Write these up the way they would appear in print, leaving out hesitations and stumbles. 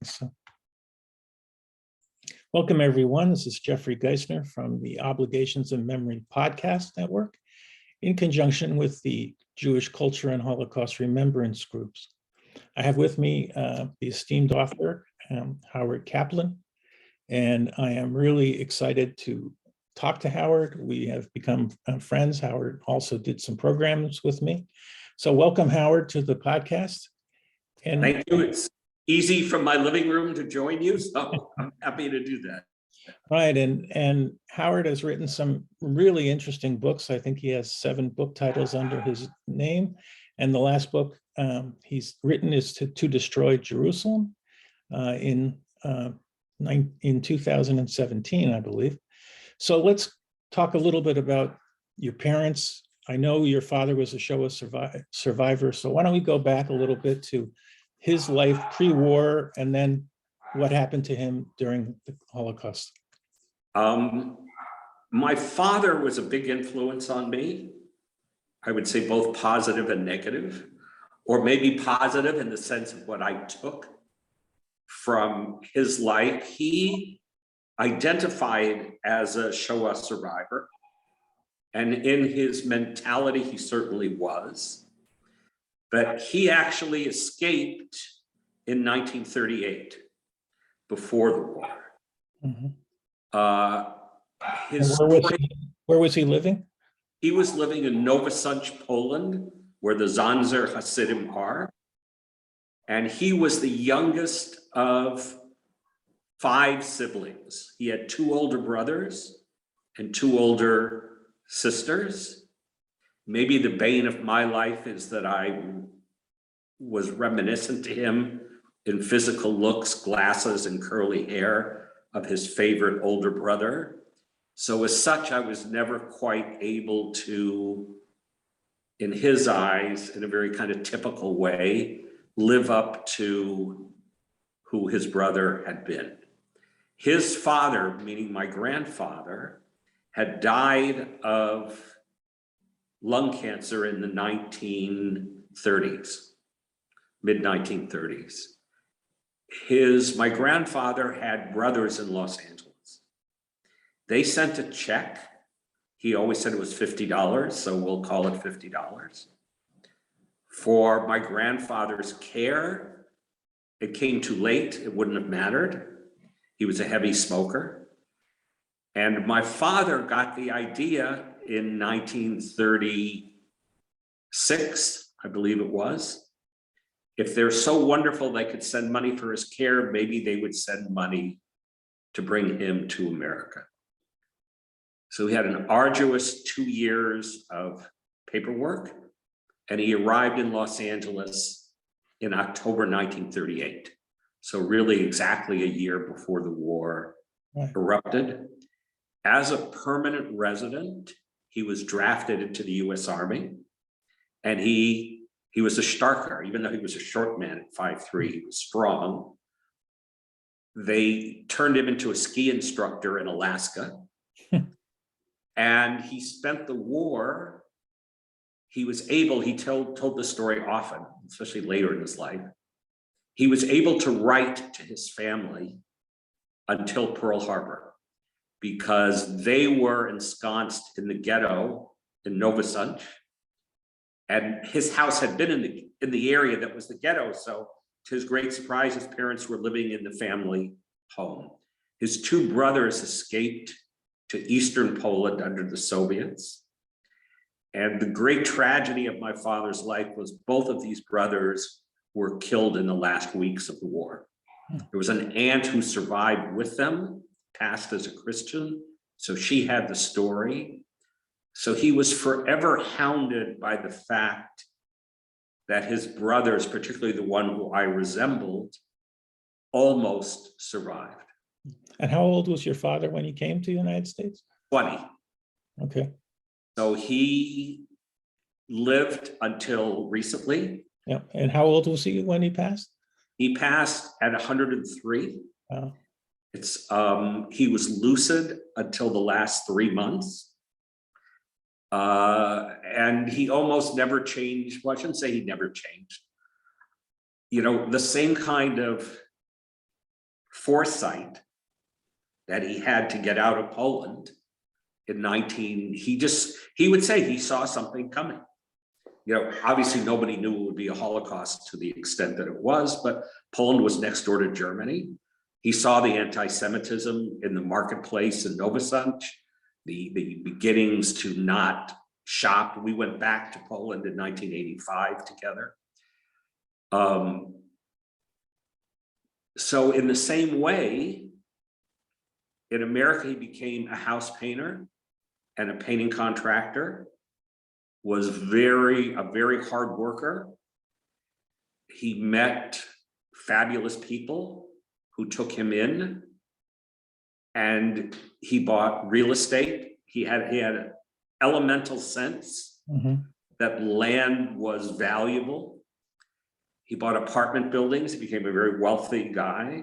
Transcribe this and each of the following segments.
So, welcome everyone. This is Jeffrey Geisner from the Obligations and Memory Podcast Network in conjunction with the Jewish Culture and Holocaust Remembrance Groups. I have with me the esteemed author, Howard Kaplan, and I am really excited to talk to Howard. We have become friends. Howard also did some programs with me. So welcome, Howard, to the podcast. And thank you. It's easy from my living room to join you, so I'm happy to do that. Right, and Howard has written some really interesting books. I think he has 7 book titles under his name, and the last book he's written is to Destroy Jerusalem in 2017, I believe. So let's talk a little bit about your parents. I know your father was a Shoah survivor, so why don't we go back a little bit to his life pre-war and then what happened to him during the Holocaust? My father was a big influence on me. I would say both positive and negative, or maybe positive in the sense of what I took from his life. He identified as a Shoah survivor, and in his mentality, he certainly was. But he actually escaped in 1938, before the war. Mm-hmm. Where was he living? He was living in Nowosunch, Poland, where the Zanzer Hasidim are. And he was the youngest of 5 siblings. He had 2 older brothers and 2 older sisters. Maybe the bane of my life is that I was reminiscent to him in physical looks, glasses, and curly hair of his favorite older brother. So as such, I was never quite able to, in his eyes, in a very kind of typical way, live up to who his brother had been. His father, meaning my grandfather, had died of lung cancer in the 1930s, mid-1930s. My grandfather had brothers in Los Angeles. They sent a check. He always said it was $50, so we'll call it $50. For my grandfather's care. It came too late, it wouldn't have mattered. He was a heavy smoker. And my father got the idea in 1936, I believe it was. If they're so wonderful they could send money for his care, maybe they would send money to bring him to America. So he had an arduous 2 years of paperwork, and he arrived in Los Angeles in October 1938. So really exactly a year before the war erupted. As a permanent resident, he was drafted into the US Army, and he was a Starker. Even though he was a short man at 5'3", he was strong. They turned him into a ski instructor in Alaska. And he spent the war, he was able, he told the story often, especially later in his life. He was able to write to his family until Pearl Harbor, because they were ensconced in the ghetto in Nowosunch. And his house had been in the area that was the ghetto. So to his great surprise, his parents were living in the family home. His 2 brothers escaped to Eastern Poland under the Soviets. And the great tragedy of my father's life was both of these brothers were killed in the last weeks of the war. There was an aunt who survived with them, passed as a Christian, so she had the story. So he was forever hounded by the fact that his brothers, particularly the one who I resembled, almost survived. And how old was your father when he came to the United States? 20. Okay. So he lived until recently. Yeah. And how old was he when he passed? He passed at 103. Wow. He was lucid until the last 3 months. And he almost never changed. Well, I shouldn't say he never changed. You know, the same kind of foresight that he had to get out of Poland in he would say he saw something coming. You know, obviously nobody knew it would be a Holocaust to the extent that it was, but Poland was next door to Germany. He saw the anti-Semitism in the marketplace in Nowy Sącz, the beginnings to not shop. We went back to Poland in 1985 together. So in the same way, in America, he became a house painter and a painting contractor, was a very hard worker. He met fabulous people who took him in, and he bought real estate. He had an elemental sense that land was valuable. He bought apartment buildings. He became a very wealthy guy.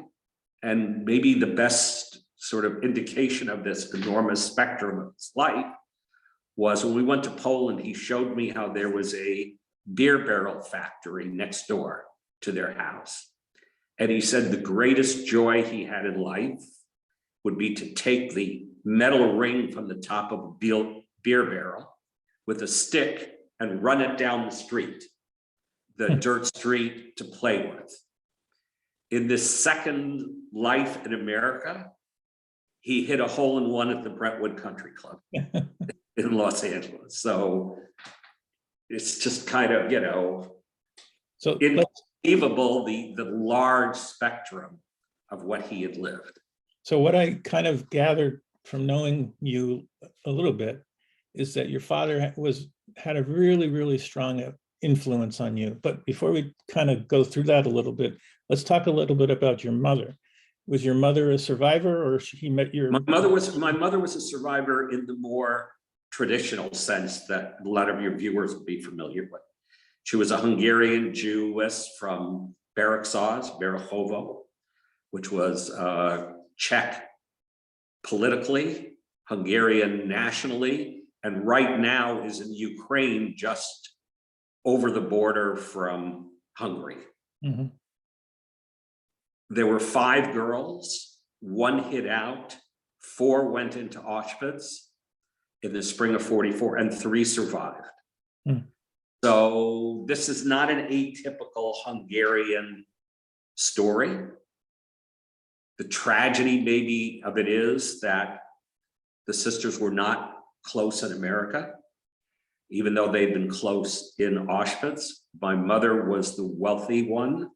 And maybe the best sort of indication of this enormous spectrum of his life was when we went to Poland, he showed me how there was a beer barrel factory next door to their house. And he said the greatest joy he had in life would be to take the metal ring from the top of a beer barrel with a stick and run it down the street, the dirt street, to play with. In this second life in America, he hit a hole-in-one at the Brentwood Country Club in Los Angeles. So it's just kind of, you know, So unbelievable the large spectrum of what he had lived. So what I kind of gathered from knowing you a little bit is that your father had a really, really strong influence on you. But before we kind of go through that a little bit, let's talk a little bit about your mother. Was your mother a survivor, or he met your? My mother was a survivor in the more traditional sense that a lot of your viewers would be familiar with. She was a Hungarian Jewess from Berechovo, which was Czech politically, Hungarian nationally, and right now is in Ukraine, just over the border from Hungary. Mm-hmm. There were 5 girls, 1 hid out, 4 went into Auschwitz in the spring of '44, and 3 survived. Mm. So this is not an atypical Hungarian story. The tragedy maybe of it is that the sisters were not close in America, even though they'd been close in Auschwitz. My mother was the wealthy one,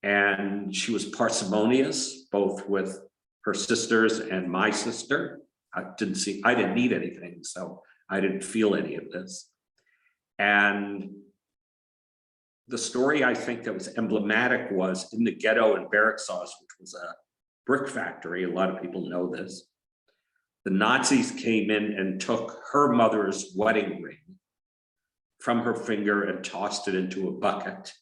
and she was parsimonious, both with her sisters and my sister. I didn't need anything, so I didn't feel any of this. And the story I think that was emblematic was in the ghetto in Berechovo, which was a brick factory. A lot of people know this. The Nazis came in and took her mother's wedding ring from her finger and tossed it into a bucket.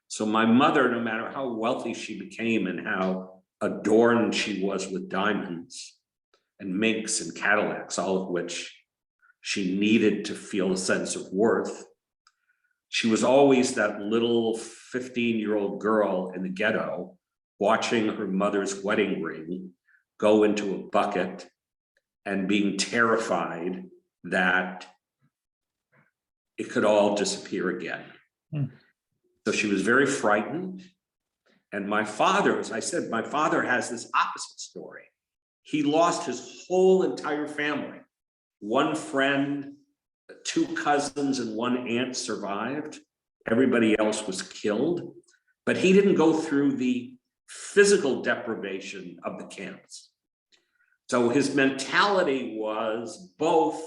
So my mother, no matter how wealthy she became and how adorned she was with diamonds and minks and Cadillacs, all of which she needed to feel a sense of worth, she was always that little 15-year-old girl in the ghetto watching her mother's wedding ring go into a bucket and being terrified that it could all disappear again. Mm. So she was very frightened. And my father, as I said, my father has this opposite story. He lost his whole entire family. 1 friend, 2 cousins, and 1 aunt survived. Everybody else was killed. But he didn't go through the physical deprivation of the camps. So his mentality was both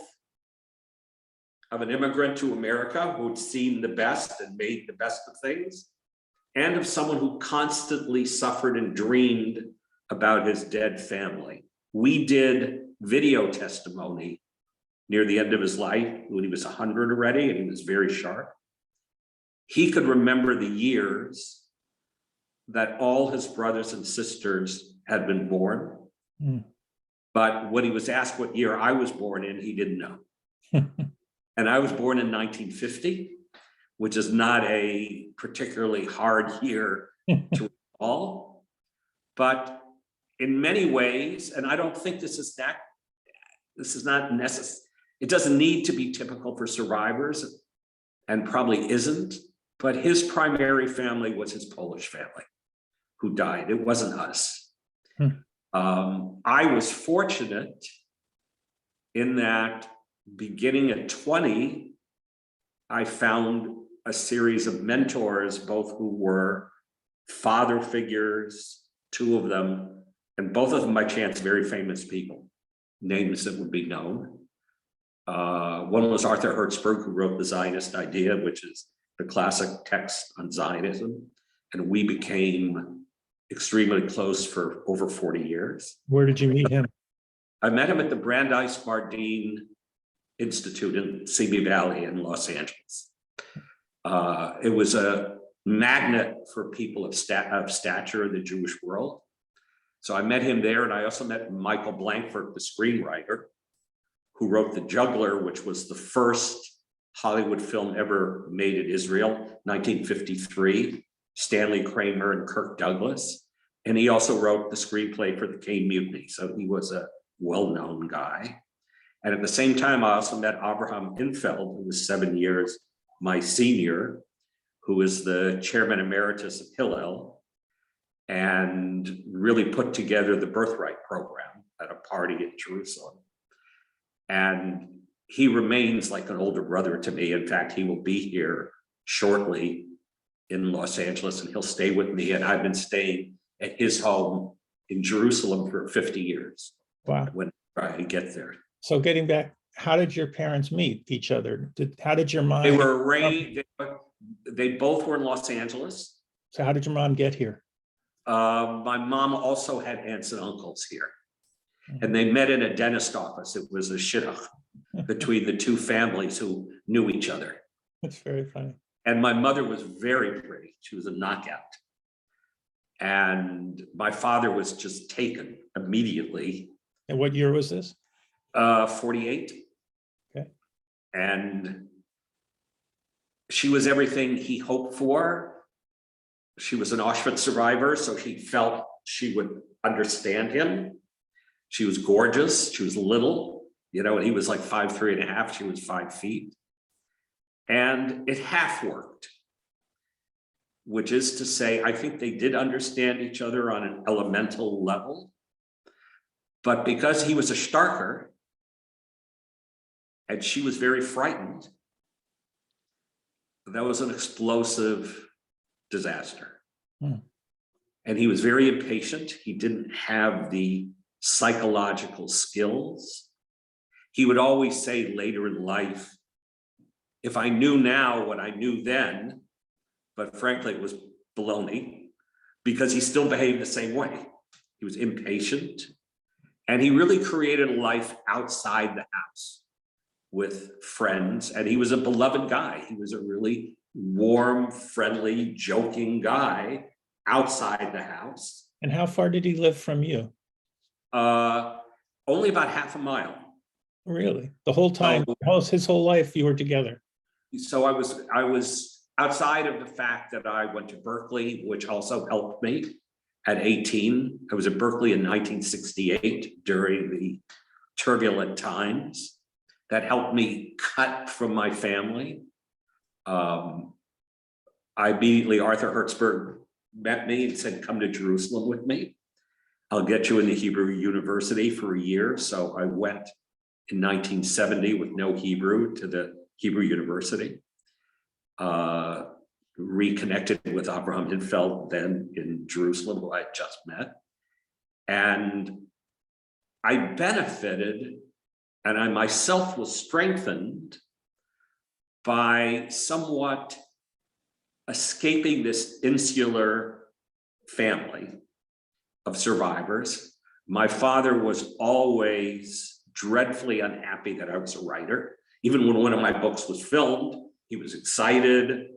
of an immigrant to America who'd seen the best and made the best of things, and of someone who constantly suffered and dreamed about his dead family. We did video testimony near the end of his life when he was 100 already, and he was very sharp. He could remember the years that all his brothers and sisters had been born. Mm. But when he was asked what year I was born in, he didn't know. And I was born in 1950, which is not a particularly hard year to recall. But in many ways, and I don't think this is not necessary. It doesn't need to be typical for survivors, and probably isn't, but his primary family was his Polish family who died. It wasn't us. I was fortunate in that beginning at 20, I found a series of mentors, both who were father figures, two of them, and both of them by chance very famous people, names that would be known. One was Arthur Hertzberg, who wrote The Zionist Idea, which is the classic text on Zionism, and we became extremely close for over 40 years. Where did you meet him? I met him at the Brandeis Bardeen Institute in Simi Valley in Los Angeles. It was a magnet for people of stature in the Jewish world. So I met him there, and I also met Michael Blankford, the screenwriter, who wrote The Juggler, which was the first Hollywood film ever made in Israel, 1953, Stanley Kramer and Kirk Douglas. And he also wrote the screenplay for the Caine Mutiny. So he was a well-known guy. And at the same time, I also met Avraham Infeld, who was 7 years my senior, who is the chairman emeritus of Hillel, and really put together the Birthright program at a party in Jerusalem. And he remains like an older brother to me. In fact, he will be here shortly in Los Angeles, and he'll stay with me. And I've been staying at his home in Jerusalem for 50 years. Wow. When I get there. So getting back, how did your parents meet each other? How did your mom? They were arranged, they both were in Los Angeles. So how did your mom get here? My mom also had aunts and uncles here. And they met in a dentist office. It was a shidduch between the two families who knew each other. That's very funny. And my mother was very pretty. She was a knockout. And my father was just taken immediately. And what year was this? 48. Okay. And she was everything he hoped for. She was an Auschwitz survivor, so he felt she would understand him. She was gorgeous. She was little, and he was like 5'3.5". She was 5 feet. And it half worked, which is to say, I think they did understand each other on an elemental level. But because he was a Starker and she was very frightened, that was an explosive disaster. And he was very impatient. He didn't have the psychological skills. He would always say later in life, if I knew now what I knew then, but frankly, it was baloney, because he still behaved the same way. He was impatient, and he really created a life outside the house with friends, and he was a beloved guy. He was a really warm, friendly, joking guy outside the house. And how far did he live from you? Only about half a mile. Really? The whole time, his whole life, you were together? So I was outside of the fact that I went to Berkeley, which also helped me at 18. I was at Berkeley in 1968 during the turbulent times. That helped me cut from my family. Arthur Hertzberg met me and said, come to Jerusalem with me. I'll get you in the Hebrew University for a year. So I went in 1970 with no Hebrew to the Hebrew University. Reconnected with Avraham Infeld then in Jerusalem, who I had just met. And I benefited, and I myself was strengthened by somewhat escaping this insular family of survivors. My father was always dreadfully unhappy that I was a writer. Even when one of my books was filmed, he was excited,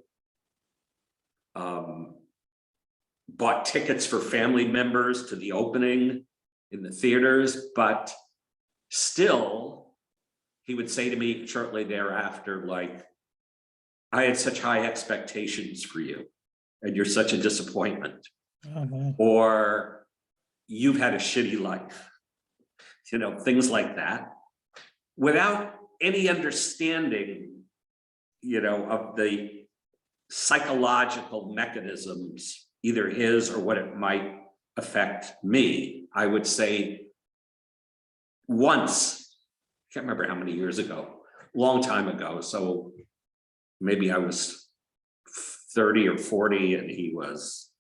bought tickets for family members to the opening in the theaters, but still, he would say to me shortly thereafter, like, I had such high expectations for you, and you're such a disappointment. Oh, man. Or you've had a shitty life, things like that, without any understanding, of the psychological mechanisms, either his or what it might affect me. I would say once, I can't remember how many years ago, long time ago. So maybe I was 30 or 40 and he was,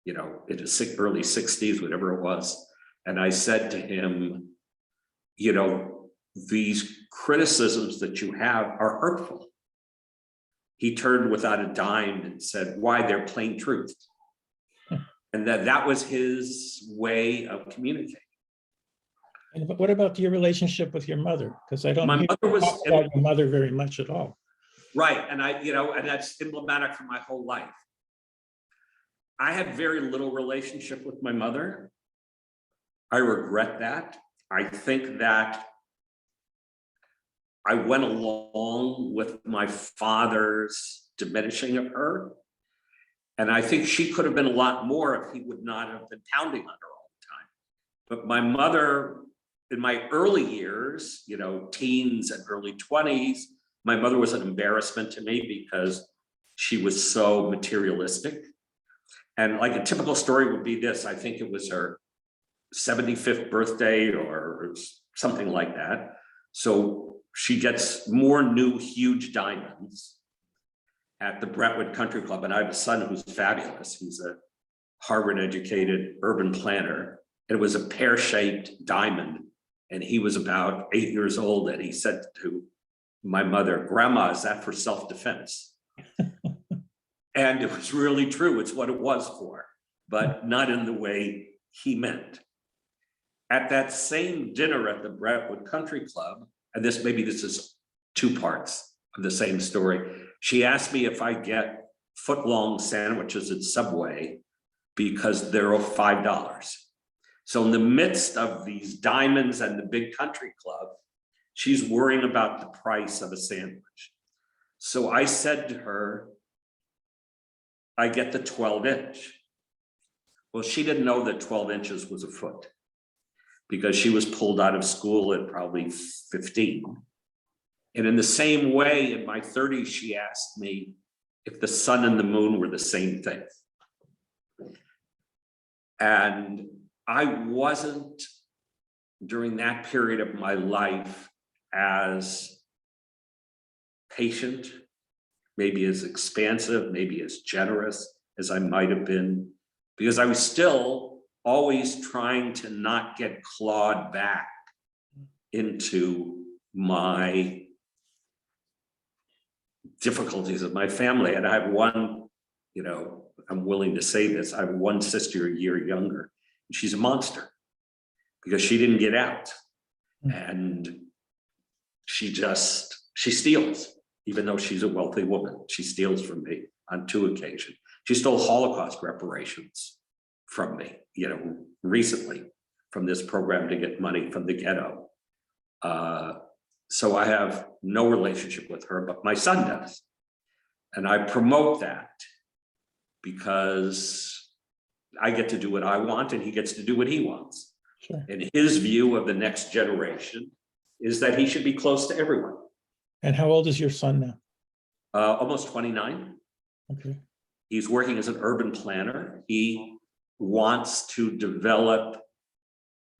in his early 60s, whatever it was. And I said to him, these criticisms that you have are hurtful. He turned without a dime and said, why? They're plain truth. And that was his way of communicating. And what about your relationship with your mother? Because I don't My hear mother was talk about your mother very much at all. right. And and that's emblematic for my whole life. I had very little relationship with my mother. I regret that. I think that I went along with my father's diminishing of her. And I think she could have been a lot more if he would not have been pounding on her all the time. But my mother, in my early years, teens and early 20s, my mother was an embarrassment to me because she was so materialistic. And like a typical story would be this, I think it was her 75th birthday or something like that. So she gets more new huge diamonds at the Brentwood Country Club. And I have a son who's fabulous. He's a Harvard educated urban planner. It was a pear-shaped diamond. And he was about 8 years old. And he said to my mother, "Grandma, is that for self-defense?" And it was really true. It's what it was for, but not in the way he meant. At that same dinner at the Brentwood Country Club, and this is two parts of the same story. She asked me if I get foot-long sandwiches at Subway because they're $5. So in the midst of these diamonds and the big country club, she's worrying about the price of a sandwich. So I said to her, I get the 12-inch. Well, she didn't know that 12 inches was a foot because she was pulled out of school at probably 15. And in the same way, in my 30s, she asked me if the sun and the moon were the same thing. And I wasn't, during that period of my life, as patient, maybe as expansive, maybe as generous as I might have been, because I was still always trying to not get clawed back into my difficulties of my family. And I have one, I'm willing to say this, I have one sister a year younger. She's a monster because she didn't get out. And she steals, even though she's a wealthy woman. She steals from me on 2 occasions. She stole Holocaust reparations from me, recently from this program to get money from the ghetto. So I have no relationship with her, but my son does. And I promote that because I get to do what I want and he gets to do what he wants. Sure. And his view of the next generation is that he should be close to everyone. And how old is your son now? Almost 29. Okay. He's working as an urban planner. He wants to develop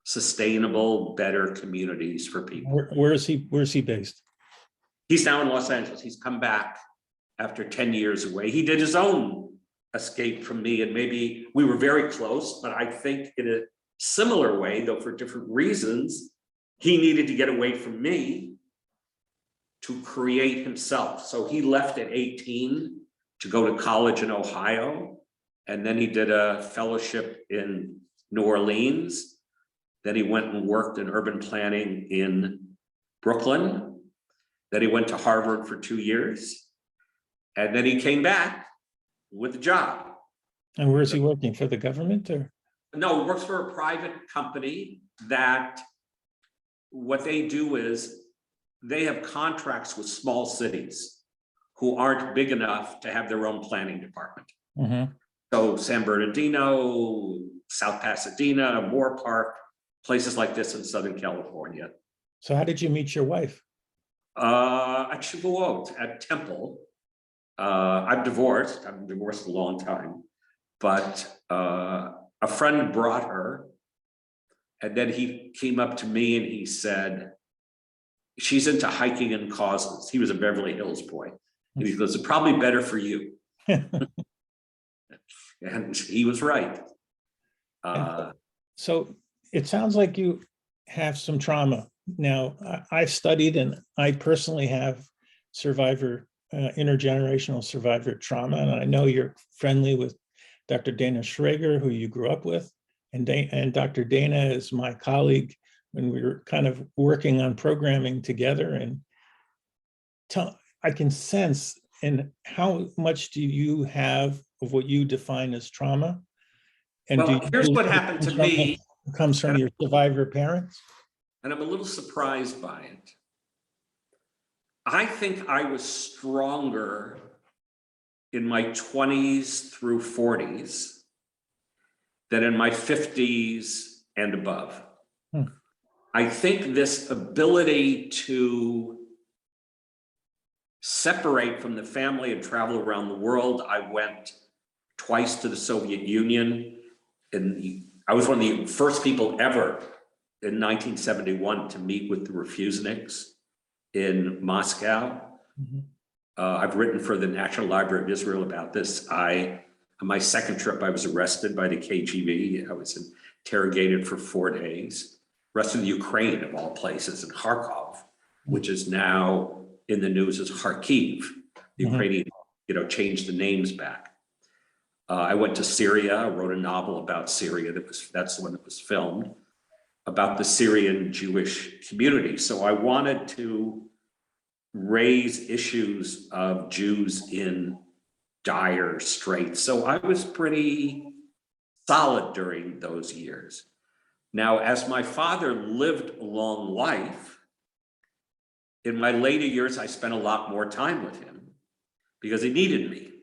sustainable, better communities for people. Where is he based? He's now in Los Angeles. He's come back after 10 years away. He did his own escape from me, and maybe we were very close, but I think in a similar way, though for different reasons, he needed to get away from me to create himself. So he left at 18 to go to college in Ohio, and then he did a fellowship in New Orleans. Then he went and worked in urban planning in Brooklyn. Then he went to Harvard for 2 years. And then he came back with a job. And where is he working? For the government or? No, he works for a private company that what they do is they have contracts with small cities who aren't big enough to have their own planning department. Mm-hmm. So San Bernardino, South Pasadena, Moore Park, places like this in Southern California. So how did you meet your wife? At Shavuot, at Temple. I'm divorced. I've been divorced a long time, but a friend brought her, and then he came up to me and he said, she's into hiking and causes. He was a Beverly Hills boy. And he goes, it's probably better for you. And he was right. So it sounds like you have some trauma. Now, I've studied and I personally have intergenerational survivor trauma. And I know you're friendly with Dr. Dana Schrager, who you grew up with. And Dr. Dana is my colleague when we were kind of working on programming together. And I can sense, and how much do you have of what you define as trauma? And well, here's what happened to me. Comes from your survivor parents? And I'm a little surprised by it. I think I was stronger in my 20s through 40s than in my 50s and above. I think this ability to separate from the family and travel around the world. I went twice to the Soviet Union, and I was one of the first people ever in 1971 to meet with the refuseniks in Moscow. I've written for the National Library of Israel about this. On my second trip, I was arrested by the KGB. I was interrogated for 4 days, arrested in Ukraine of all places, in Kharkov, which is now in the news as Kharkiv. The Ukrainian, changed the names back. I went to Syria. I wrote a novel about Syria. That's the one that was filmed, about the Syrian Jewish community. So I wanted to raise issues of Jews in dire straits. So I was pretty solid during those years. Now, as my father lived a long life, in my later years, I spent a lot more time with him because he needed me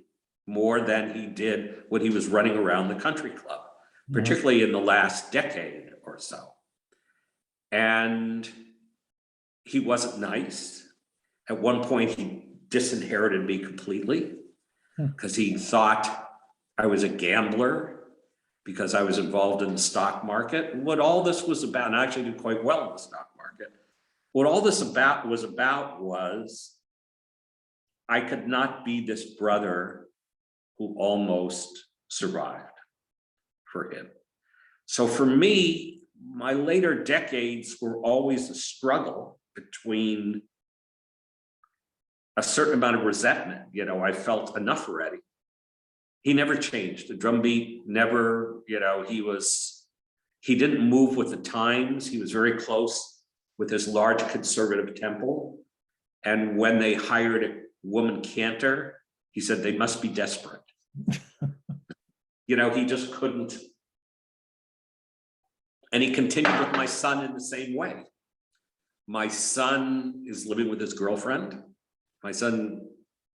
more than he did when he was running around the country club, particularly in the last decade or so. And he wasn't nice. At one point, he disinherited me completely because he thought I was a gambler because I was involved in the stock market. And what all this was about, and I actually did quite well in the stock market, what all this was I could not be this brother who almost survived for him. So for me, my later decades were always a struggle between a certain amount of resentment. I felt enough already. He never changed. The drumbeat never, he didn't move with the times. He was very close with his large conservative temple. And when they hired a woman cantor, he said they must be desperate. He just couldn't. And he continued with my son in the same way. My son is living with his girlfriend. My son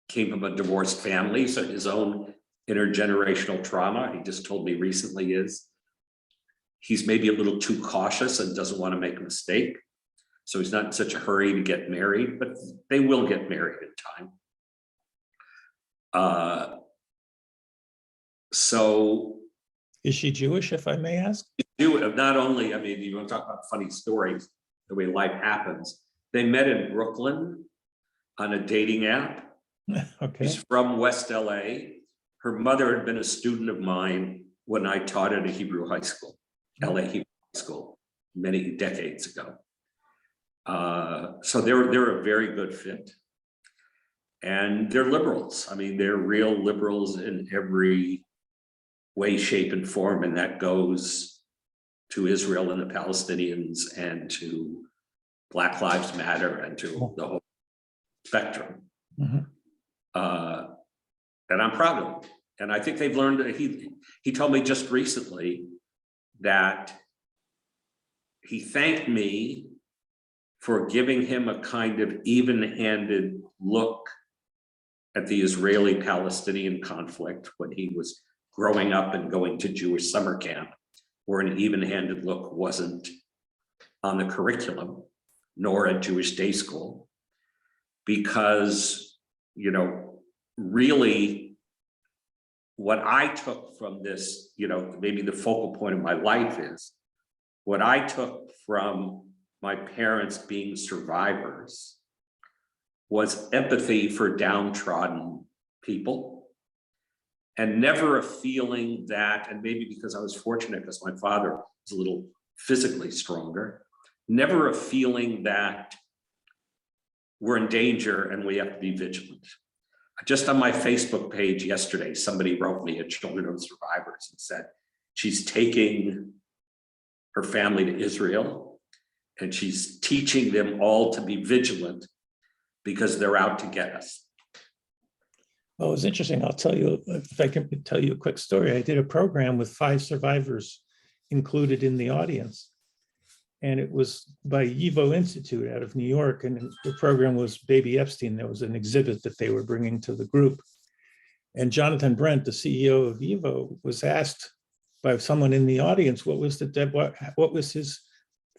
came from a divorced family, so his own intergenerational trauma, he just told me recently, is he's maybe a little too cautious and doesn't want to make a mistake. So he's not in such a hurry to get married, but they will get married in time. So is she Jewish, if I may ask? Not only, you want to talk about funny stories, the way life happens. They met in Brooklyn on a dating app. Okay. She's from West LA. Her mother had been a student of mine when I taught at a Hebrew high school, LA Hebrew High School, many decades ago. So they're a very good fit. And they're liberals. They're real liberals in every way, shape, and form. And that goes to Israel and the Palestinians and to Black Lives Matter and to the whole spectrum. And I'm proud of them. And I think they've learned that he told me just recently that he thanked me for giving him a kind of even-handed look at the Israeli-Palestinian conflict when he was growing up and going to Jewish summer camp, where an even-handed look wasn't on the curriculum, nor at Jewish day school, because, you know, really what I took from this, you know, maybe the focal point of my life is, what I took from my parents being survivors was empathy for downtrodden people, and never a feeling that, and maybe because I was fortunate because my father was a little physically stronger, never a feeling that we're in danger and we have to be vigilant. Just on my Facebook page yesterday, somebody wrote me, a Children of Survivors, and said she's taking her family to Israel and she's teaching them all to be vigilant because they're out to get us. Well, it was interesting. I'll tell you, if I can tell you a quick story. I did a program with 5 survivors included in the audience. And it was by YIVO Institute out of New York. And the program was Baby Epstein. There was an exhibit that they were bringing to the group. And Jonathan Brent, the CEO of YIVO, was asked by someone in the audience, what was his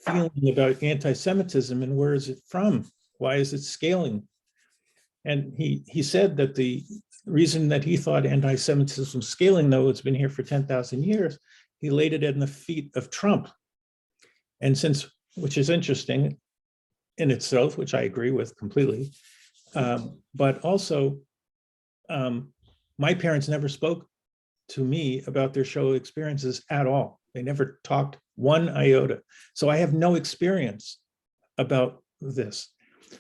feeling about anti-Semitism and where is it from? Why is it scaling? And he said that the reason that he thought anti-Semitism was scaling, though it's been here for 10,000 years, he laid it at the feet of Trump. And since, which is interesting in itself, which I agree with completely, but also my parents never spoke to me about their show experiences at all. They never talked one iota. So I have no experience about this.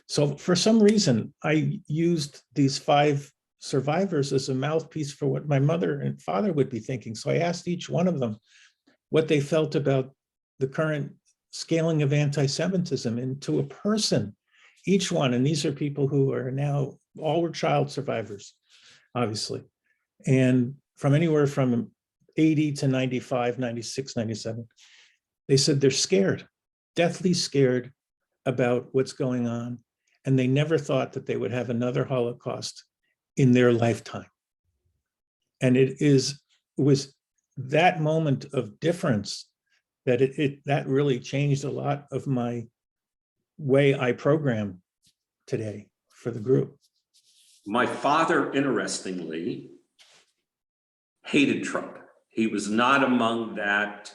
So for some reason, I used these 5 survivors as a mouthpiece for what my mother and father would be thinking. So I asked each one of them what they felt about the current scaling of anti-Semitism into a person, each one. And these are people who are now, all were child survivors, obviously. And from anywhere from 80 to 95, 96, 97, they said they're scared, deathly scared about what's going on. And they never thought that they would have another Holocaust in their lifetime. And it was that moment of difference that that really changed a lot of my way I program today for the group. My father, interestingly, hated Trump. He was not among that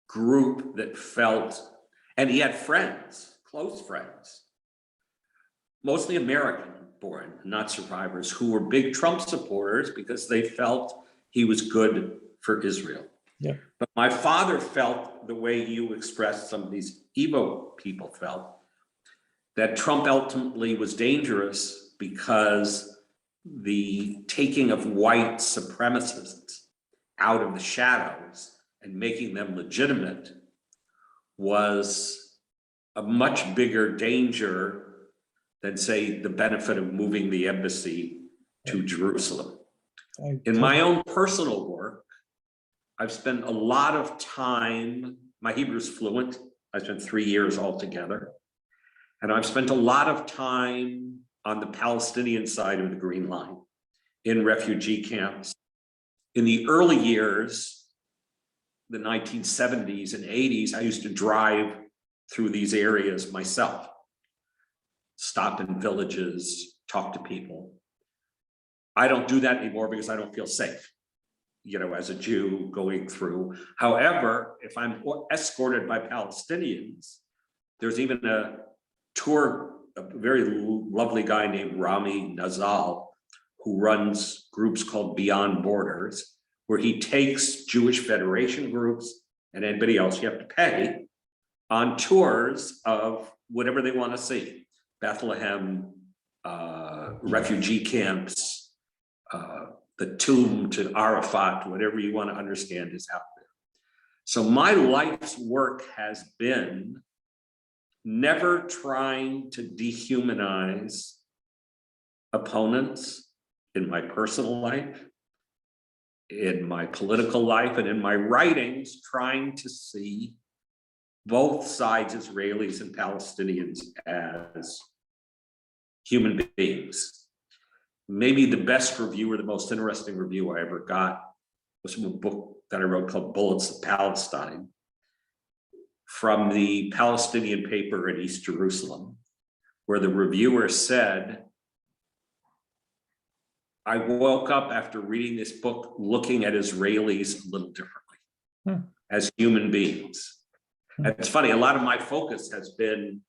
group that felt, and he had friends, close friends, mostly American born, not survivors, who were big Trump supporters because they felt he was good for Israel. Yeah. But my father felt the way you expressed some of these Evo people felt, that Trump ultimately was dangerous because the taking of white supremacists out of the shadows and making them legitimate was a much bigger danger than, say, the benefit of moving the embassy to Jerusalem. In my own personal work, I've spent a lot of time, my Hebrew is fluent, I spent 3 years altogether, and I've spent a lot of time on the Palestinian side of the Green Line, in refugee camps. In the early years, the 1970s and 80s, I used to drive through these areas myself, stop in villages, talk to people. I don't do that anymore because I don't feel safe, you know, as a Jew going through. However, if I'm escorted by Palestinians, there's even a tour, a very lovely guy named Rami Nazal, who runs groups called Beyond Borders, where he takes Jewish Federation groups and anybody else you have to pay on tours of whatever they want to see. Bethlehem, refugee camps, the tomb to Arafat, whatever you want to understand is out there. So my life's work has been never trying to dehumanize opponents in my personal life, in my political life, and in my writings, trying to see both sides, Israelis and Palestinians, as human beings. maybe the best review or the most interesting review I ever got was from a book that I wrote called Bullets of Palestine, from the Palestinian paper in East Jerusalem, where the reviewer said, I woke up after reading this book looking at Israelis a little differently as human beings. And it's funny, a lot of my focus has been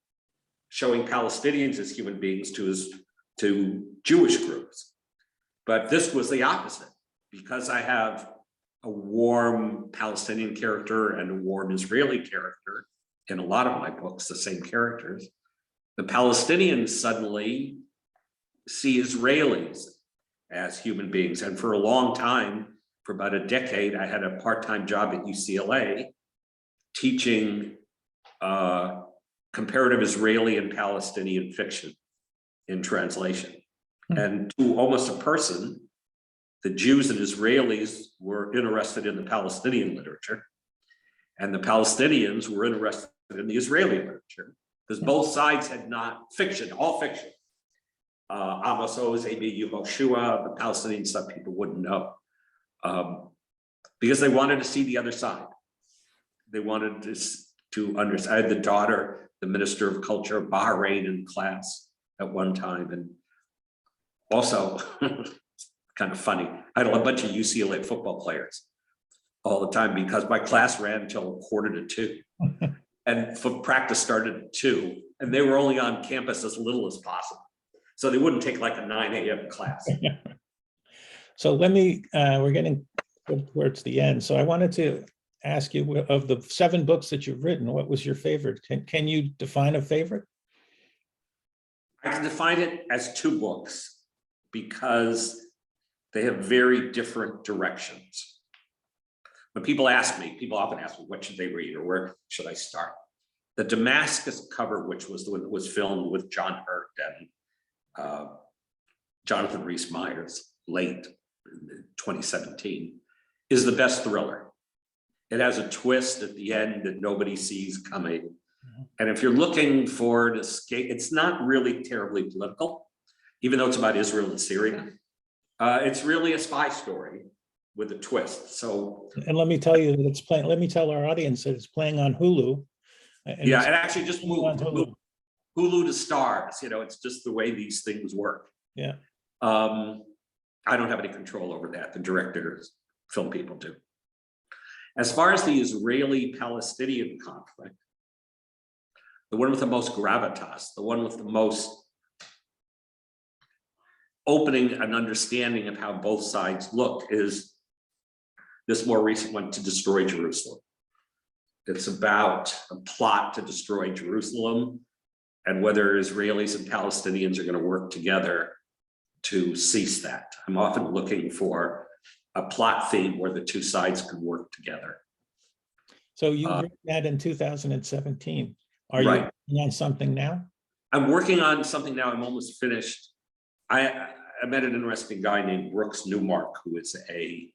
showing Palestinians as human beings to Jewish groups. But this was the opposite, because I have a warm Palestinian character and a warm Israeli character in a lot of my books, the same characters. The Palestinians suddenly see Israelis as human beings. And for a long time, for about a decade, I had a part-time job at UCLA teaching comparative Israeli and Palestinian fiction in translation. And to almost a person, the Jews and Israelis were interested in the Palestinian literature, and the Palestinians were interested in the Israeli literature, because both sides had not fiction, all fiction. Amos Oz, A.B. Yehoshua, the Palestinian stuff people wouldn't know, because they wanted to see the other side. They wanted to understand. I had the daughter, the Minister of Culture of Bahrain, in class at one time, and also kind of funny, I had a bunch of UCLA football players all the time, because my class ran until 1:45, and practice started at 2, and they were only on campus as little as possible, so they wouldn't take like a 9 a.m. class. So let me, we're getting towards the end. So I wanted to ask you, of the 7 books that you've written, what was your favorite? Can you define a favorite? I can define it as 2 books because they have very different directions. When people often ask me, what should they read or where should I start? The Damascus cover, which was the one that was filmed with John Hurt and Jonathan Rhys-Meyers late in 2017, is the best thriller. It has a twist at the end that nobody sees coming. And if you're looking for an escape, it's not really terribly political, even though it's about Israel and Syria. It's really a spy story with a twist. So, and let me tell you that it's playing. Let me tell our audience that it's playing on Hulu. Yeah, it actually just moved Hulu to Stars. You know, it's just the way these things work. Yeah. I don't have any control over that. The directors, film people do. As far as the Israeli-Palestinian conflict, the one with the most gravitas, the one with the most opening an understanding of how both sides look, is this more recent one, To Destroy Jerusalem. It's about a plot to destroy Jerusalem and whether Israelis and Palestinians are going to work together to cease that. I'm often looking for a plot theme where the two sides can work together. So you wrote that in 2017. Are right. you working on something now? I'm working on something now. I'm almost finished. I met an interesting guy named Brooks Newmark, who is a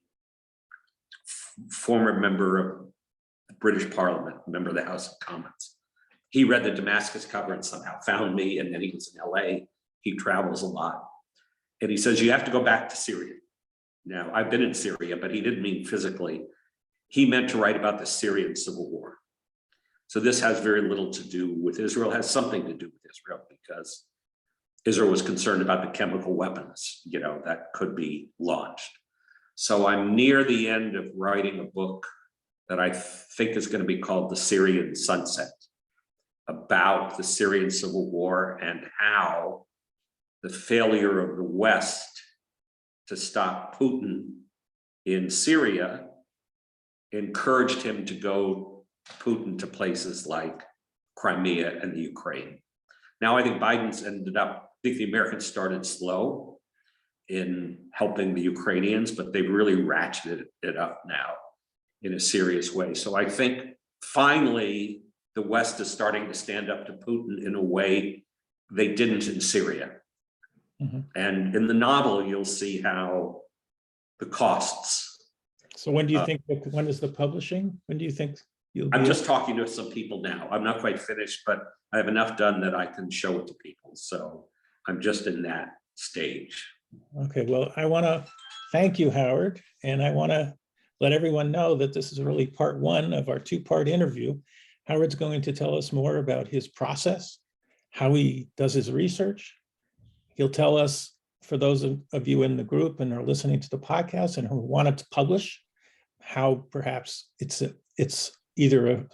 former member of the British Parliament, member of the House of Commons. He read the Damascus cover and somehow found me, and then he was in LA. He travels a lot. And he says, you have to go back to Syria. Now, I've been in Syria, but he didn't mean physically. He meant to write about the Syrian civil war. So this has very little to do with Israel, has something to do with Israel, because Israel was concerned about the chemical weapons, you know, that could be launched. So I'm near the end of writing a book that I think is going to be called The Syrian Sunset, about the Syrian civil war and how the failure of the West to stop Putin in Syria encouraged him to go Putin to places like Crimea and the Ukraine. Now, I think Biden's ended up, I think the Americans started slow in helping the Ukrainians, but they've really ratcheted it up now in a serious way. So I think finally the West is starting to stand up to Putin in a way they didn't in Syria. Mm-hmm. And in the novel, you'll see how the costs. So when do you think, when is the publishing? When do you think you'll be? I'm just talking to some people now. I'm not quite finished, but I have enough done that I can show it to people. So I'm just in that stage. Okay, well, I want to thank you, Howard, and I want to let everyone know that this is really part one of our two-part interview. Howard's going to tell us more about his process, how he does his research. He'll tell us, for those of you in the group and are listening to the podcast and who wanted to publish, how perhaps it's either a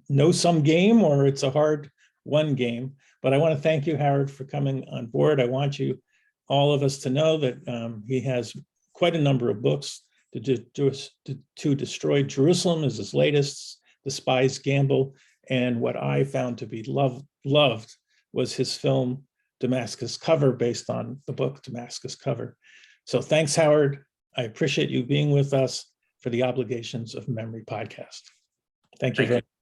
no-sum game or it's a hard won game. But I want to thank you, Howard, for coming on board. I want you, all of us, to know that he has quite a number of books. To Destroy Jerusalem is his latest, The Spy's Gamble, and what I found to be loved was his film Damascus Cover, based on the book Damascus Cover. So thanks, Howard. I appreciate you being with us for the Obligations of Memory podcast. Thank you very much.